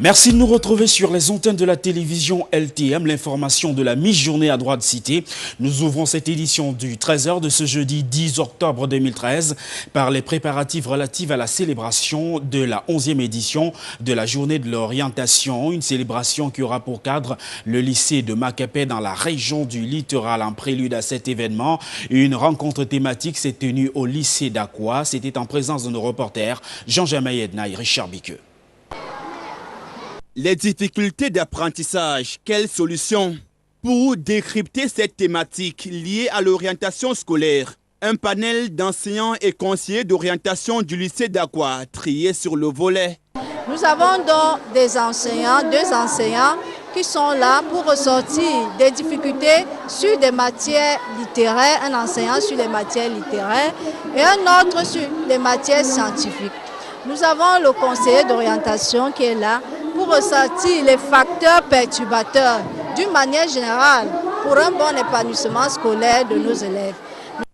Merci de nous retrouver sur les antennes de la télévision LTM, l'information de la mi-journée à droite citée. Nous ouvrons cette édition du 13h de ce jeudi 10 octobre 2013 par les préparatifs relatifs à la célébration de la 11e édition de la journée de l'orientation, une célébration qui aura pour cadre le lycée de Macapé dans la région du littoral. En prélude à cet événement, une rencontre thématique s'est tenue au lycée d'Aqua. C'était en présence de nos reporters Jean-Jamaï Edna et Richard Biqueux. Les difficultés d'apprentissage, quelles solutions? Pour décrypter cette thématique liée à l'orientation scolaire, un panel d'enseignants et conseillers d'orientation du lycée d'Aqua trié sur le volet. Nous avons donc deux enseignants qui sont là pour ressortir des difficultés sur des matières littéraires, un enseignant sur les matières littéraires et un autre sur les matières scientifiques. Nous avons le conseiller d'orientation qui est là pour ressortir les facteurs perturbateurs d'une manière générale pour un bon épanouissement scolaire de nos élèves.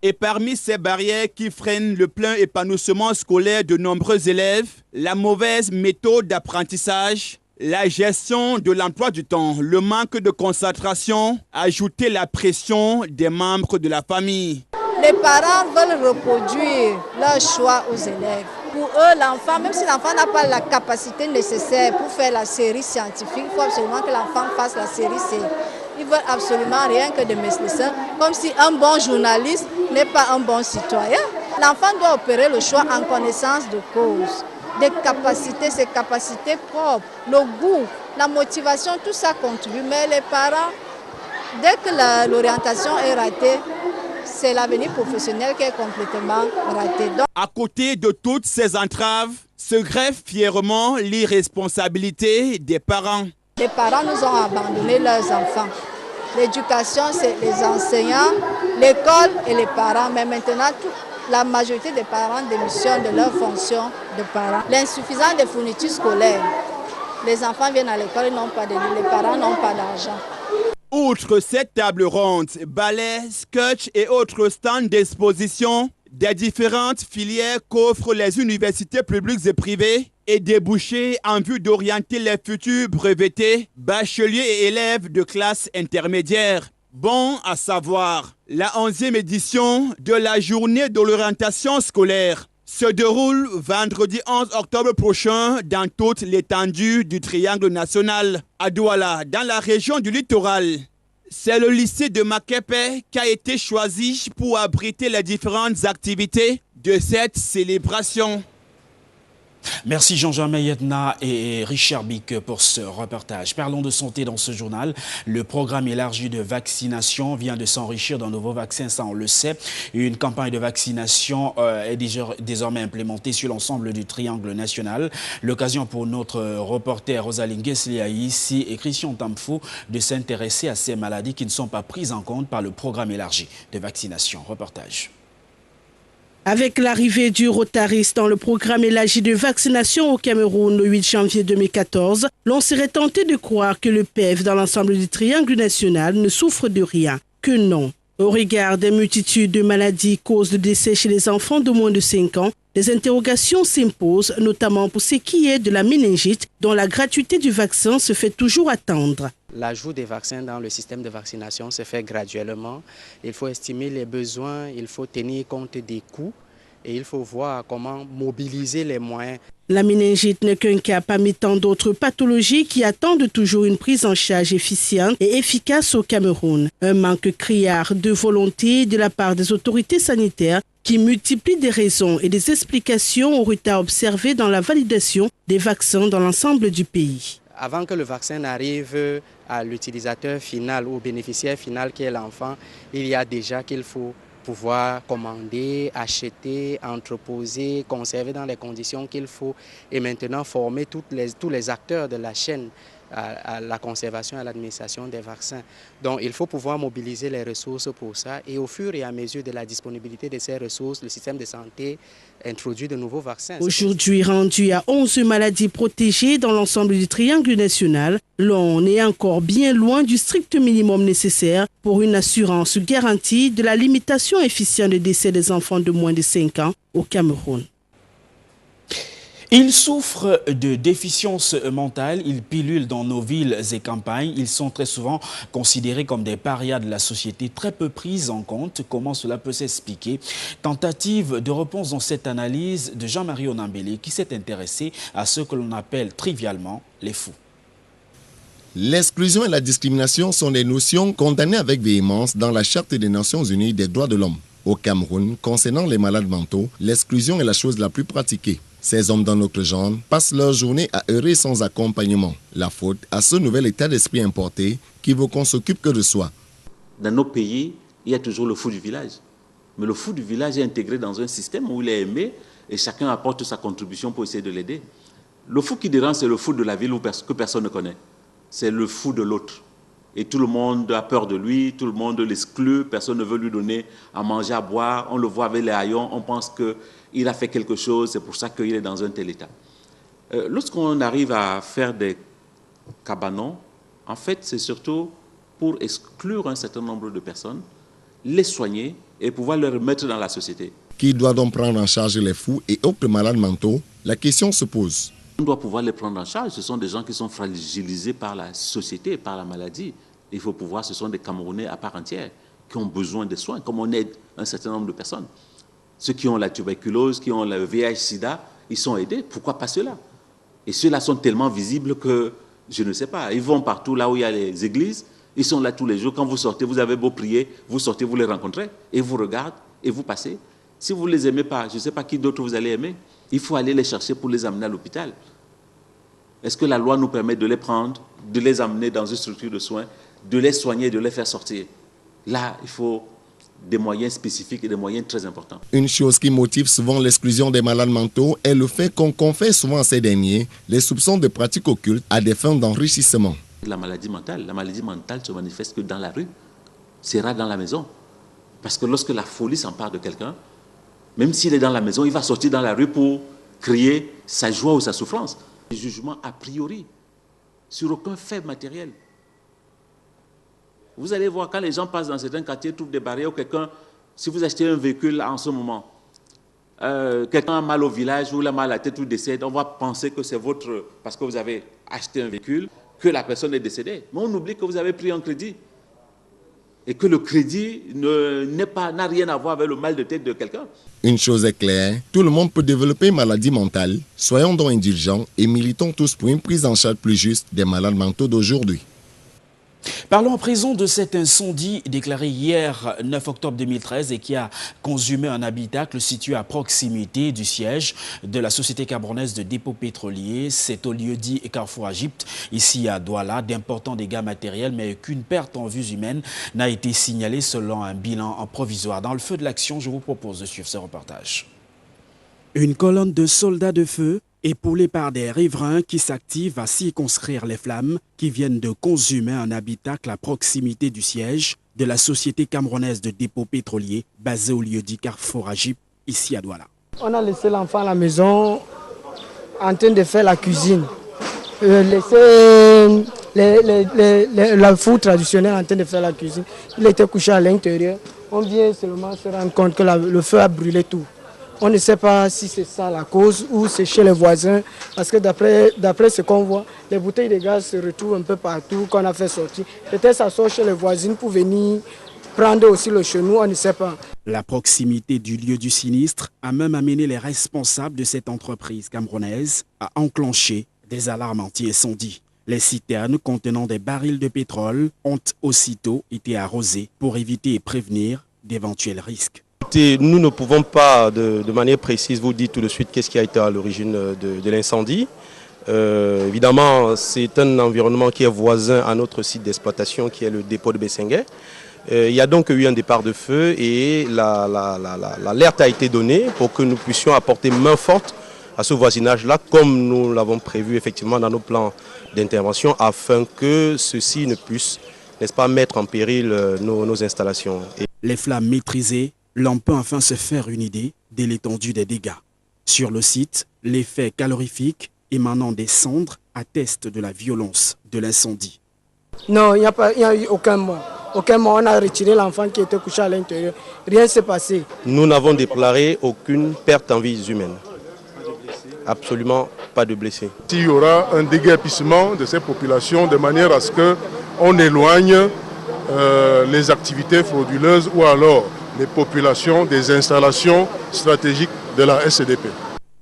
Et parmi ces barrières qui freinent le plein épanouissement scolaire de nombreux élèves, la mauvaise méthode d'apprentissage, la gestion de l'emploi du temps, le manque de concentration, ajouter la pression des membres de la famille. Les parents veulent reproduire leur choix aux élèves. Pour eux, l'enfant, même si l'enfant n'a pas la capacité nécessaire pour faire la série scientifique, il faut absolument que l'enfant fasse la série C. Ils veulent absolument rien que de médecins, comme si un bon journaliste n'est pas un bon citoyen. L'enfant doit opérer le choix en connaissance de cause, des capacités, ses capacités propres, le goût, la motivation, tout ça contribue. Mais les parents, dès que l'orientation est ratée, c'est l'avenir professionnel qui est complètement raté. Donc, à côté de toutes ces entraves, se greffe fièrement l'irresponsabilité des parents. Les parents nous ont abandonné leurs enfants. L'éducation, c'est les enseignants, l'école et les parents. Mais maintenant, la majorité des parents démissionnent de leur fonction de parents. L'insuffisance des fournitures scolaires. Les enfants viennent à l'école, ils n'ont pas de livres, les parents n'ont pas d'argent. Outre cette table ronde, balais, scotch et autres stands d'exposition des différentes filières qu'offrent les universités publiques et privées et débouchés en vue d'orienter les futurs brevetés, bacheliers et élèves de classe intermédiaire. Bon à savoir, la 11e édition de la journée de l'orientation scolaire se déroule vendredi 11 octobre prochain dans toute l'étendue du triangle national. À Douala, dans la région du littoral, c'est le lycée de Macapé qui a été choisi pour abriter les différentes activités de cette célébration. Merci Jean-Jamaï Edna et Richard Biqueux pour ce reportage. Parlons de santé dans ce journal. Le programme élargi de vaccination vient de s'enrichir d'un nouveau vaccin, ça on le sait. Une campagne de vaccination est désormais implémentée sur l'ensemble du triangle national. L'occasion pour notre reporter Rosaline Gueslia ici et Christian Tamfou de s'intéresser à ces maladies qui ne sont pas prises en compte par le programme élargi de vaccination. Reportage. Avec l'arrivée du Rotaris dans le programme élargi de vaccination au Cameroun le 8 janvier 2014, l'on serait tenté de croire que le PEV dans l'ensemble du triangle national ne souffre de rien. Que non. Au regard des multitudes de maladies causes de décès chez les enfants de moins de 5 ans, des interrogations s'imposent, notamment pour ce qui est de la méningite, dont la gratuité du vaccin se fait toujours attendre. L'ajout des vaccins dans le système de vaccination se fait graduellement. Il faut estimer les besoins, il faut tenir compte des coûts et il faut voir comment mobiliser les moyens. La méningite n'est qu'un cas parmi tant d'autres pathologies qui attendent toujours une prise en charge efficiente et efficace au Cameroun. Un manque criard de volonté de la part des autorités sanitaires qui multiplient des raisons et des explications au retard observé dans la validation des vaccins dans l'ensemble du pays. Avant que le vaccin n'arrive à l'utilisateur final ou au bénéficiaire final qui est l'enfant, il y a déjà qu'il faut pouvoir commander, acheter, entreposer, conserver dans les conditions qu'il faut et maintenant former tous les acteurs de la chaîne à la conservation et à l'administration des vaccins. Donc il faut pouvoir mobiliser les ressources pour ça et au fur et à mesure de la disponibilité de ces ressources, le système de santé introduit de nouveaux vaccins. Aujourd'hui rendu à 11 maladies protégées dans l'ensemble du triangle national, l'on est encore bien loin du strict minimum nécessaire pour une assurance garantie de la limitation efficiente des décès des enfants de moins de 5 ans au Cameroun. Ils souffrent de déficience mentale, ils pilulent dans nos villes et campagnes. Ils sont très souvent considérés comme des parias de la société, très peu pris en compte. Comment cela peut s'expliquer? Tentative de réponse dans cette analyse de Jean-Marie Onambélé qui s'est intéressé à ce que l'on appelle trivialement les fous. L'exclusion et la discrimination sont des notions condamnées avec véhémence dans la Charte des Nations Unies des droits de l'homme. Au Cameroun, concernant les malades mentaux, l'exclusion est la chose la plus pratiquée. Ces hommes dans notre genre passent leur journée à errer sans accompagnement. La faute à ce nouvel état d'esprit importé qui veut qu'on s'occupe que de soi. Dans nos pays, il y a toujours le fou du village. Mais le fou du village est intégré dans un système où il est aimé et chacun apporte sa contribution pour essayer de l'aider. Le fou qui dérange, c'est le fou de la ville que personne ne connaît. C'est le fou de l'autre. Et tout le monde a peur de lui, tout le monde l'exclut, personne ne veut lui donner à manger, à boire. On le voit avec les haillons, on pense qu'il a fait quelque chose, c'est pour ça qu'il est dans un tel état. Lorsqu'on arrive à faire des cabanons, en fait, c'est surtout pour exclure un certain nombre de personnes, les soigner et pouvoir les remettre dans la société. Qui doit donc prendre en charge les fous et autres malades mentaux? La question se pose. On doit pouvoir les prendre en charge. Ce sont des gens qui sont fragilisés par la société, par la maladie. Il faut pouvoir, ce sont des Camerounais à part entière qui ont besoin de soins, comme on aide un certain nombre de personnes. Ceux qui ont la tuberculose, qui ont le VIH-Sida, ils sont aidés. Pourquoi pas ceux-là? Et ceux-là sont tellement visibles que, je ne sais pas, ils vont partout là où il y a les églises, ils sont là tous les jours. Quand vous sortez, vous avez beau prier, vous sortez, vous les rencontrez, et vous regardent, et vous passez. Si vous ne les aimez pas, je ne sais pas qui d'autre vous allez aimer. Il faut aller les chercher pour les amener à l'hôpital. Est-ce que la loi nous permet de les prendre, de les amener dans une structure de soins, de les soigner, de les faire sortir? Là, il faut des moyens spécifiques et des moyens très importants. Une chose qui motive souvent l'exclusion des malades mentaux est le fait qu'on confère souvent à ces derniers les soupçons de pratiques occultes à des fins d'enrichissement. La maladie mentale se manifeste que dans la rue, c'est rare dans la maison. Parce que lorsque la folie s'empare de quelqu'un, même s'il est dans la maison, il va sortir dans la rue pour crier sa joie ou sa souffrance. Des jugements a priori, sur aucun fait matériel. Vous allez voir, quand les gens passent dans certains quartiers, trouvent des barrières, ou quelqu'un, si vous achetez un véhicule en ce moment, quelqu'un a mal au village, ou il a mal à la tête ou décède, on va penser que c'est votre, parce que vous avez acheté un véhicule, que la personne est décédée. Mais on oublie que vous avez pris un crédit. Et que le crédit n'a rien à voir avec le mal de tête de quelqu'un. Une chose est claire, tout le monde peut développer une maladie mentale. Soyons donc indulgents et militons tous pour une prise en charge plus juste des malades mentaux d'aujourd'hui. Parlons à présent de cet incendie déclaré hier 9 octobre 2013 et qui a consumé un habitacle situé à proximité du siège de la société camerounaise de dépôt pétrolier. C'est au lieu-dit Carrefour Égypte, ici à Douala. D'importants dégâts matériels, mais qu'une perte en vies humaines n'a été signalée selon un bilan provisoire. Dans le feu de l'action, je vous propose de suivre ce reportage. Une colonne de soldats de feu épaulés par des riverains qui s'activent à circonscrire les flammes qui viennent de consumer un habitacle à proximité du siège de la société camerounaise de dépôt pétrolier basée au lieu-dit Carrefour Égypte, ici à Douala. On a laissé l'enfant à la maison en train de faire la cuisine. Laissé la foule traditionnelle en train de faire la cuisine. Il était couché à l'intérieur. On vient seulement se rendre compte que le feu a brûlé tout. On ne sait pas si c'est ça la cause ou c'est chez les voisins. Parce que d'après ce qu'on voit, les bouteilles de gaz se retrouvent un peu partout qu'on a fait sortir. Peut-être ça sort chez les voisines pour venir prendre aussi le chenou, on ne sait pas. La proximité du lieu du sinistre a même amené les responsables de cette entreprise camerounaise à enclencher des alarmes anti-incendie. Les citernes contenant des barils de pétrole ont aussitôt été arrosées pour éviter et prévenir d'éventuels risques. Nous ne pouvons pas de manière précise vous dire tout de suite qu'est-ce qui a été à l'origine de l'incendie. Évidemment, c'est un environnement qui est voisin à notre site d'exploitation qui est le dépôt de Bessengue. Il y a donc eu un départ de feu et l'alerte a été donnée pour que nous puissions apporter main forte à ce voisinage-là, comme nous l'avons prévu effectivement dans nos plans d'intervention, afin que ceci ne puisse, n'est-ce pas, mettre en péril nos installations. Les flammes maîtrisées, l'on peut enfin se faire une idée de l'étendue des dégâts. Sur le site, l'effet calorifique émanant des cendres atteste de la violence de l'incendie. Non, il n'y a eu aucun mort. Aucun mort, on a retiré l'enfant qui était couché à l'intérieur. Rien ne s'est passé. Nous n'avons déclaré aucune perte en vies humaines. Absolument pas de blessés. Il y aura un déguerpissement de ces populations de manière à ce qu'on éloigne les activités frauduleuses ou alors les populations des installations stratégiques de la SDP.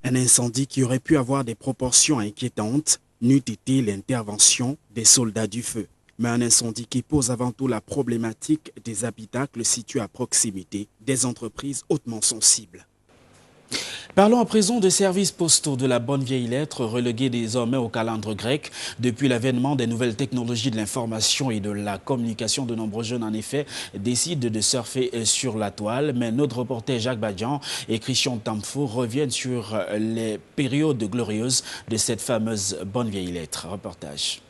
Un incendie qui aurait pu avoir des proportions inquiétantes n'eût été l'intervention des soldats du feu. Mais un incendie qui pose avant tout la problématique des habitacles situés à proximité des entreprises hautement sensibles. Parlons à présent des services postaux de la bonne vieille lettre, relégués désormais au calendrier grec. Depuis l'avènement des nouvelles technologies de l'information et de la communication, de nombreux jeunes en effet décident de surfer sur la toile. Mais notre reporter Jacques Badian et Christian Tamfo reviennent sur les périodes glorieuses de cette fameuse bonne vieille lettre. Reportage.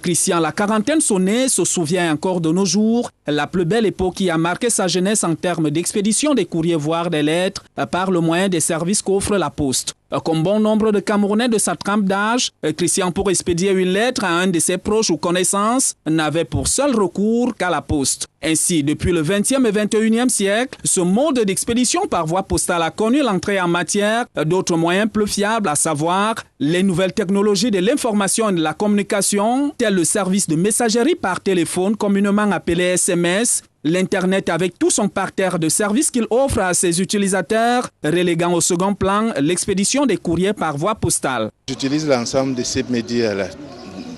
Christian, la quarantaine sonnée, se souvient encore de nos jours, la plus belle époque qui a marqué sa jeunesse en termes d'expédition des courriers voire des lettres par le moyen des services qu'offre la Poste. Comme bon nombre de Camerounais de sa trempe d'âge, Christian, pour expédier une lettre à un de ses proches ou connaissances, n'avait pour seul recours qu'à la Poste. Ainsi, depuis le 20e et 21e siècle, ce mode d'expédition par voie postale a connu l'entrée en matière d'autres moyens plus fiables, à savoir les nouvelles technologies de l'information et de la communication, tels le service de messagerie par téléphone communément appelé SMS, l'Internet avec tout son parterre de services qu'il offre à ses utilisateurs, reléguant au second plan l'expédition des courriers par voie postale. J'utilise l'ensemble de ces médias-là.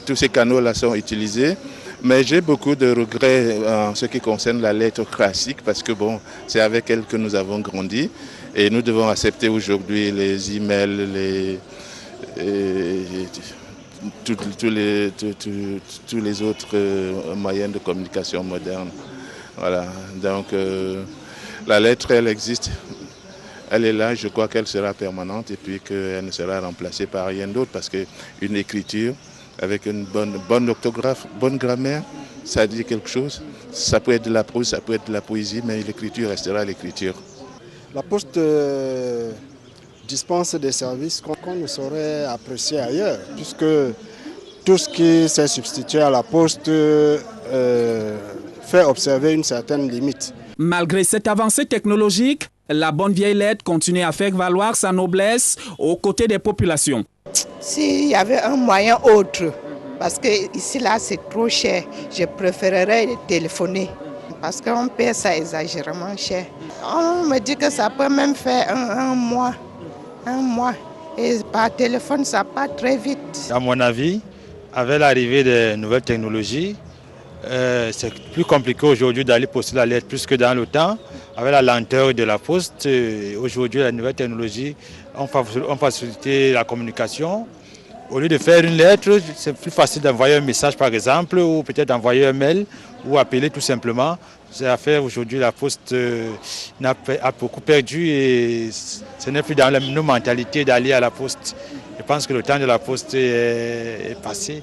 Tous ces canaux-là sont utilisés. Mais j'ai beaucoup de regrets en ce qui concerne la lettre classique parce que bon, c'est avec elle que nous avons grandi et nous devons accepter aujourd'hui les emails, tous les autres moyens de communication modernes. Voilà, donc la lettre, elle existe, elle est là, je crois qu'elle sera permanente et puis qu'elle ne sera remplacée par rien d'autre parce qu'une écriture avec une bonne orthographe, bonne grammaire, ça dit quelque chose. Ça peut être de la prose, ça peut être de la poésie, mais l'écriture restera l'écriture. La Poste dispense des services qu'on ne saurait apprécier ailleurs, puisque tout ce qui s'est substitué à la Poste fait observer une certaine limite. Malgré cette avancée technologique, la bonne vieille lettre continue à faire valoir sa noblesse aux côtés des populations. S'il y avait un moyen autre, parce que ici là c'est trop cher, je préférerais téléphoner parce qu'on paie ça exagérément cher. On me dit que ça peut même faire un mois, et par téléphone ça part très vite. À mon avis, avec l'arrivée des nouvelles technologies, c'est plus compliqué aujourd'hui d'aller poster la lettre plus que dans le temps. Avec la lenteur de la poste, aujourd'hui la nouvelle technologie ont facilité la communication. Au lieu de faire une lettre, c'est plus facile d'envoyer un message par exemple, ou peut-être d'envoyer un mail, ou appeler tout simplement. C'est à faire aujourd'hui, la poste a beaucoup perdu et ce n'est plus dans nos mentalités d'aller à la poste. Je pense que le temps de la poste est passé.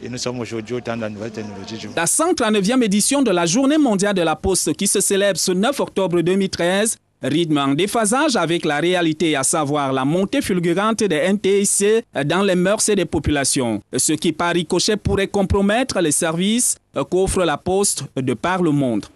Et nous sommes aujourd'hui au temps de la nouvelle technologie. La 139e édition de la Journée mondiale de la Poste qui se célèbre ce 9 octobre 2013 rythme en déphasage avec la réalité, à savoir la montée fulgurante des NTIC dans les mœurs et des populations. Ce qui par ricochet pourrait compromettre les services qu'offre la Poste de par le monde.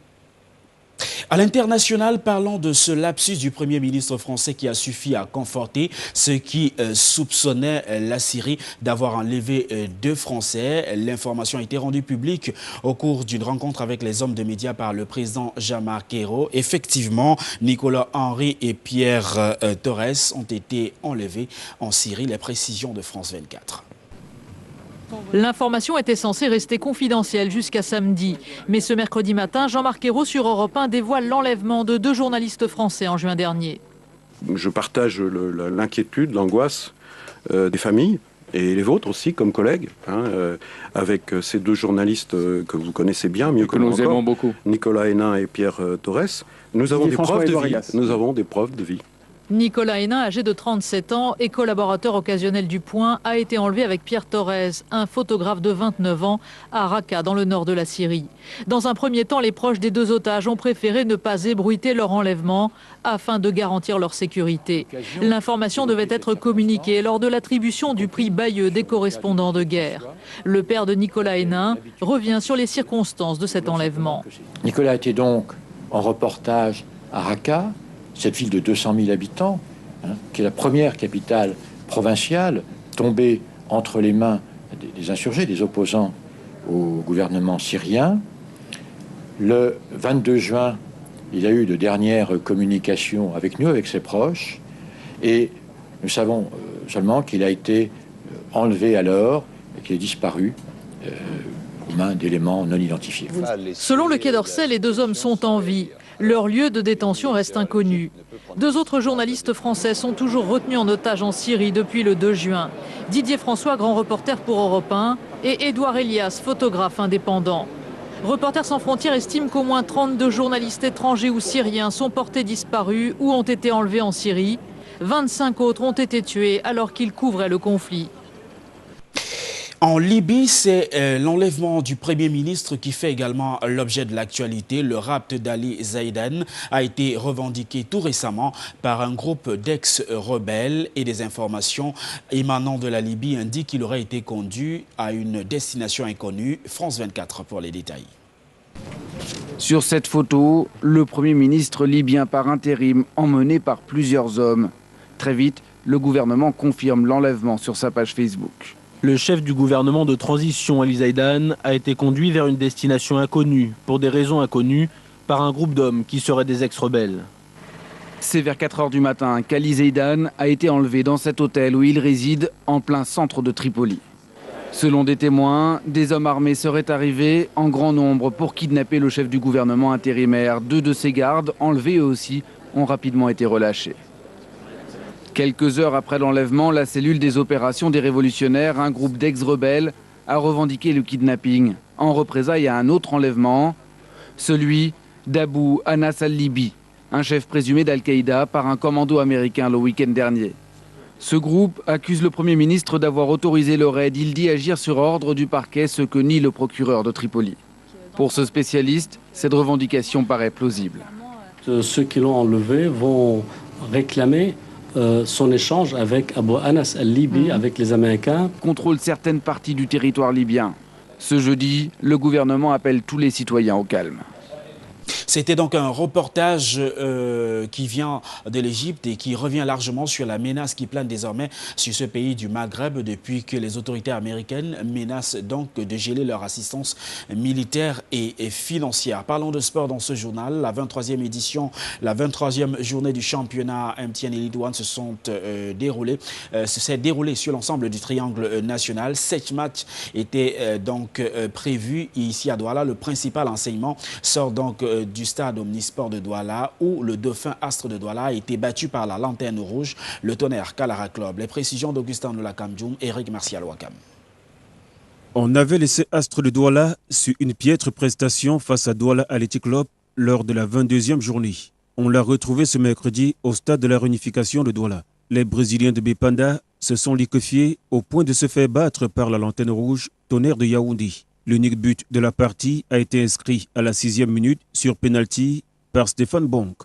À l'international, parlons de ce lapsus du Premier ministre français qui a suffi à conforter ceux qui soupçonnaient la Syrie d'avoir enlevé 2 Français. L'information a été rendue publique au cours d'une rencontre avec les hommes de médias par le président Jean-Marc Ayrault. Effectivement, Nicolas Henry et Pierre Torres ont été enlevés en Syrie. Les précisions de France 24. L'information était censée rester confidentielle jusqu'à samedi. Mais ce mercredi matin, Jean-Marc Ayrault sur Europe 1 dévoile l'enlèvement de 2 journalistes français en juin dernier. Je partage l'inquiétude, l'angoisse des familles et les vôtres aussi comme collègues, avec ces 2 journalistes que vous connaissez bien, mieux que nous encore, aimons beaucoup. Nicolas Hénin et Pierre Torres. Nous avons des preuves de vie. Nous avons des preuves de vie. Nicolas Hénin, âgé de 37 ans et collaborateur occasionnel du Point, a été enlevé avec Pierre Torres, un photographe de 29 ans, à Raqqa, dans le nord de la Syrie. Dans un premier temps, les proches des deux otages ont préféré ne pas ébruiter leur enlèvement afin de garantir leur sécurité. L'information devait être communiquée lors de l'attribution du prix Bayeux des correspondants de guerre. Le père de Nicolas Hénin revient sur les circonstances de cet enlèvement. Nicolas était donc en reportage à Raqqa, cette ville de 200 000 habitants, qui est la première capitale provinciale tombée entre les mains des insurgés, des opposants au gouvernement syrien. Le 22 juin, il a eu de dernières communications avec nous, avec ses proches, et nous savons seulement qu'il a été enlevé alors et qu'il est disparu aux mains d'éléments non identifiés. Selon le Quai d'Orsay, les deux hommes sont en vie. Leur lieu de détention reste inconnu. Deux autres journalistes français sont toujours retenus en otage en Syrie depuis le 2 juin. Didier François, grand reporter pour Europe 1, et Édouard Elias, photographe indépendant. Reporters sans frontières estime qu'au moins 32 journalistes étrangers ou syriens sont portés disparus ou ont été enlevés en Syrie. 25 autres ont été tués alors qu'ils couvraient le conflit. En Libye, c'est l'enlèvement du Premier ministre qui fait également l'objet de l'actualité. Le rapt d'Ali Zaïdan a été revendiqué tout récemment par un groupe d'ex-rebelles et des informations émanant de la Libye indiquent qu'il aurait été conduit à une destination inconnue. France 24 pour les détails. Sur cette photo, le Premier ministre libyen par intérim emmené par plusieurs hommes. Très vite, le gouvernement confirme l'enlèvement sur sa page Facebook. Le chef du gouvernement de transition, Ali Zaïdan, a été conduit vers une destination inconnue, pour des raisons inconnues, par un groupe d'hommes qui seraient des ex-rebelles. C'est vers 4 h du matin qu'Ali Zaïdan a été enlevé dans cet hôtel où il réside en plein centre de Tripoli. Selon des témoins, des hommes armés seraient arrivés en grand nombre pour kidnapper le chef du gouvernement intérimaire. 2 de ses gardes, enlevés eux aussi, ont rapidement été relâchés. Quelques heures après l'enlèvement, la cellule des opérations des révolutionnaires, un groupe d'ex-rebelles, a revendiqué le kidnapping en représailles à un autre enlèvement, celui d'Abu Anas al-Libi, un chef présumé d'Al-Qaïda par un commando américain le week-end dernier. Ce groupe accuse le Premier ministre d'avoir autorisé le raid. Il dit agir sur ordre du parquet, ce que nie le procureur de Tripoli. Pour ce spécialiste, cette revendication paraît plausible. Ceux qui l'ont enlevé vont réclamer son échange avec Abu Anas al-Libi, avec les Américains. Contrôle certaines parties du territoire libyen. Ce jeudi, le gouvernement appelle tous les citoyens au calme. C'était donc un reportage qui vient de l'Égypte et qui revient largement sur la menace qui plane désormais sur ce pays du Maghreb depuis que les autorités américaines menacent donc de geler leur assistance militaire et financière. Parlons de sport dans ce journal. La 23e édition, la 23e journée du championnat MTN Elite One se s'est déroulée sur l'ensemble du triangle national. 7 matchs étaient donc prévus ici à Douala. Le principal enseignement sort donc du stade Omnisport de Douala où le dauphin Astre de Douala a été battu par la Lanterne Rouge, le Tonnerre Kalara Club. Les précisions d'Augustin Noulakamdjoum, Eric Martial Wakam. On avait laissé Astre de Douala sur une piètre prestation face à Douala Athletic Club lors de la 22e journée. On l'a retrouvé ce mercredi au stade de la réunification de Douala. Les Brésiliens de Bépanda se sont liquéfiés au point de se faire battre par la Lanterne Rouge, Tonnerre de Yaoundé. L'unique but de la partie a été inscrit à la 6e minute sur pénalty par Stéphane Bonk.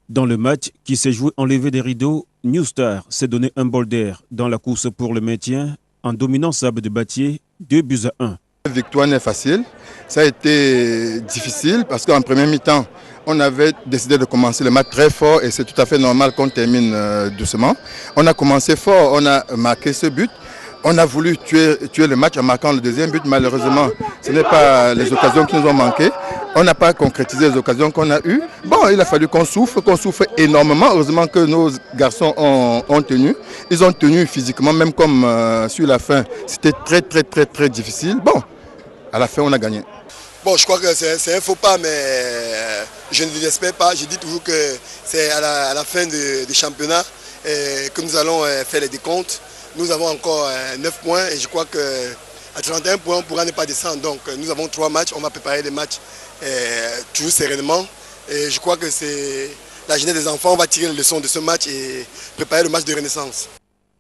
Dans le match qui s'est joué en levée des rideaux, New Star s'est donné un bol d'air dans la course pour le maintien en dominant Sable de Batier 2-1. La victoire n'est facile. Ça a été difficile parce qu'en première mi-temps, on avait décidé de commencer le match très fort et c'est tout à fait normal qu'on termine doucement. On a commencé fort, on a marqué ce but. On a voulu tuer le match en marquant le deuxième but. Malheureusement, ce n'est pas les occasions qui nous ont manqué. On n'a pas concrétisé les occasions qu'on a eues. Bon, il a fallu qu'on souffre énormément. Heureusement que nos garçons ont tenu. Ils ont tenu physiquement, même comme sur la fin. C'était très difficile. Bon, à la fin, on a gagné. Bon, je crois que c'est un faux pas, mais je ne l'espère pas. Je dis toujours que c'est à la fin du championnat que nous allons faire les décomptes. Nous avons encore 9 points et je crois qu'à 31 points, on pourra ne pas descendre. Donc nous avons 3 matchs. On va préparer les matchs toujours sereinement Et je crois que c'est la jeunesse des enfants. On va tirer les leçons de ce match et préparer le match de renaissance.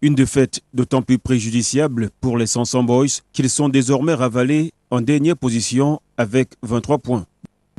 Une défaite d'autant plus préjudiciable pour les Sansan Boys qu'ils sont désormais ravalés en dernière position avec 23 points.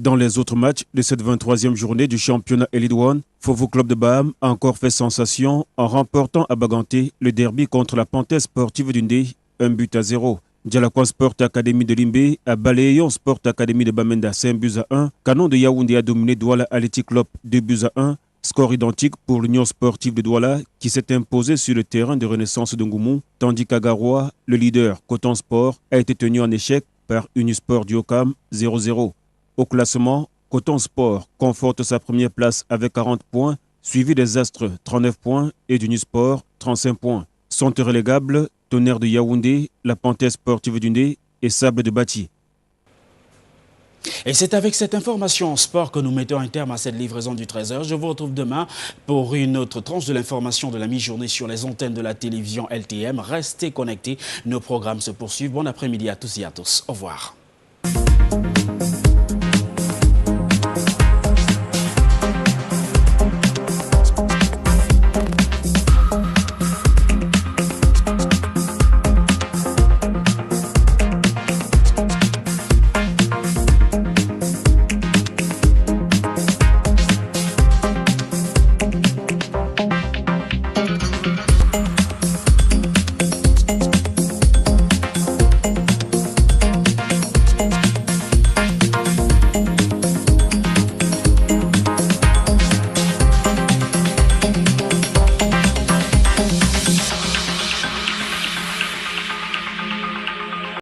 Dans les autres matchs de cette 23e journée du championnat Elite One, Fovo Club de Baham a encore fait sensation en remportant à Baganté le derby contre la Panthère Sportive d'Undé, 1-0. Djalakwan Sport Academy de Limbé a balayé Sport Academy de Bamenda 5-1. Canon de Yaoundé a dominé Douala Athletic Club 2-1. Score identique pour l'Union sportive de Douala qui s'est imposée sur le terrain de Renaissance de Ngoumou, tandis qu'Agaroua, le leader Coton Sport, a été tenu en échec par Unisport du Okam 0-0. Au classement, Coton Sport conforte sa première place avec 40 points, suivi des Astres 39 points et d'Unisport 35 points. Sont relégables Tonnerre de Yaoundé, la Panthère Sportive d'Undé et Sable de Bati. Et c'est avec cette information en sport que nous mettons un terme à cette livraison du 13h. Je vous retrouve demain pour une autre tranche de l'information de la mi-journée sur les antennes de la télévision LTM. Restez connectés, nos programmes se poursuivent. Bon après-midi à tous et à tous. Au revoir.